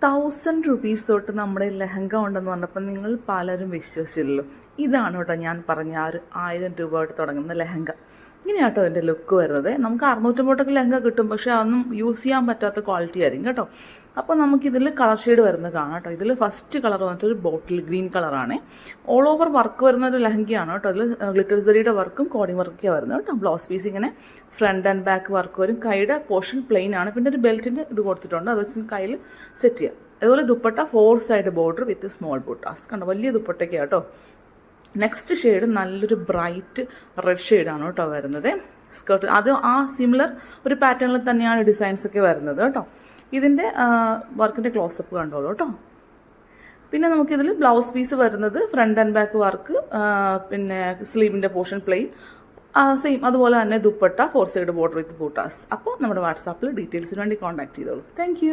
1000 തൊട്ട് നമ്മുടെ ലെഹങ്ക ഉണ്ടെന്ന് പറഞ്ഞപ്പോൾ നിങ്ങൾ പലരും വിശ്വസിച്ചില്ലല്ലോ. ഇതാണ് കേട്ടോ ഞാൻ പറഞ്ഞ ആ ഒരു 1000 രൂപ തൊട്ട് തുടങ്ങുന്ന ലെഹങ്ക. ഇങ്ങനെയാട്ടോ അതിൻ്റെ ലുക്ക് വരുന്നത്. നമുക്ക് 650 ലെഹങ്ക കിട്ടും, പക്ഷേ അതൊന്നും യൂസ് ചെയ്യാൻ പറ്റാത്ത ക്വാളിറ്റി ആയിരിക്കും കേട്ടോ. അപ്പോൾ നമുക്കിതിൽ കളർ ഷെയ്ഡ് വരുന്നത് കാണാം കേട്ടോ. ഇതിൽ ഫസ്റ്റ് കളർ വന്നിട്ട് ഒരു ബോട്ടിൽ ഗ്രീൻ കളറാണ്. ഓൾ ഓവർ വർക്ക് വരുന്ന ഒരു ലെഹങ്കയാണ് കേട്ടോ. അതിൽ ഗ്ലിറ്റർ സരിയുടെ വർക്കും കോഡിങ് വർക്കൊക്കെയാണ് വരുന്നത് കേട്ടോ. ബ്ലൗസ് പീസ് ഇങ്ങനെ ഫ്രണ്ട് ആൻഡ് ബാക്ക് വർക്ക് വരും. കൈയുടെ പോർഷൻ പ്ലെയിൻ ആണ്. പിന്നെ ഒരു ബെൽറ്റിൻ്റെ ഇത് കൊടുത്തിട്ടുണ്ട്, അത് വെച്ച് കയ്യിൽ സെറ്റ് ചെയ്യാം. അതുപോലെ dupatta 4 side border with small bootas കണ്ടോ, വലിയ ദുപ്പട്ടയ്ക്കാണ് കേട്ടോ. നെക്സ്റ്റ് ഷെയ്ഡ് നല്ലൊരു ബ്രൈറ്റ് റെഡ് ഷെയ്ഡാണ് കേട്ടോ വരുന്നത്. സ്കേർട്ട് അത് ആ സിമിലർ ഒരു പാറ്റേണിൽ തന്നെയാണ് ഡിസൈൻസ് ഒക്കെ വരുന്നത് കേട്ടോ. ഇതിൻ്റെ വർക്കിൻ്റെ ക്ലോസപ്പ് കണ്ടോളൂ കേട്ടോ. പിന്നെ നമുക്കിതിൽ ബ്ലൗസ് പീസ് വരുന്നത് ഫ്രണ്ട് ആൻഡ് ബാക്ക് വർക്ക്, പിന്നെ സ്ലീവിൻ്റെ പോർഷൻ പ്ലെയിൻ സെയിം. അതുപോലെ തന്നെ ദുപ്പട്ട 4 സൈഡ് ബോർഡർ വിത്ത് ബൂട്ടാസ്. അപ്പോൾ നമ്മുടെ വാട്സാപ്പിൽ ഡീറ്റെയിൽസിന് വേണ്ടി കോൺടാക്ട് ചെയ്തോളൂ. താങ്ക്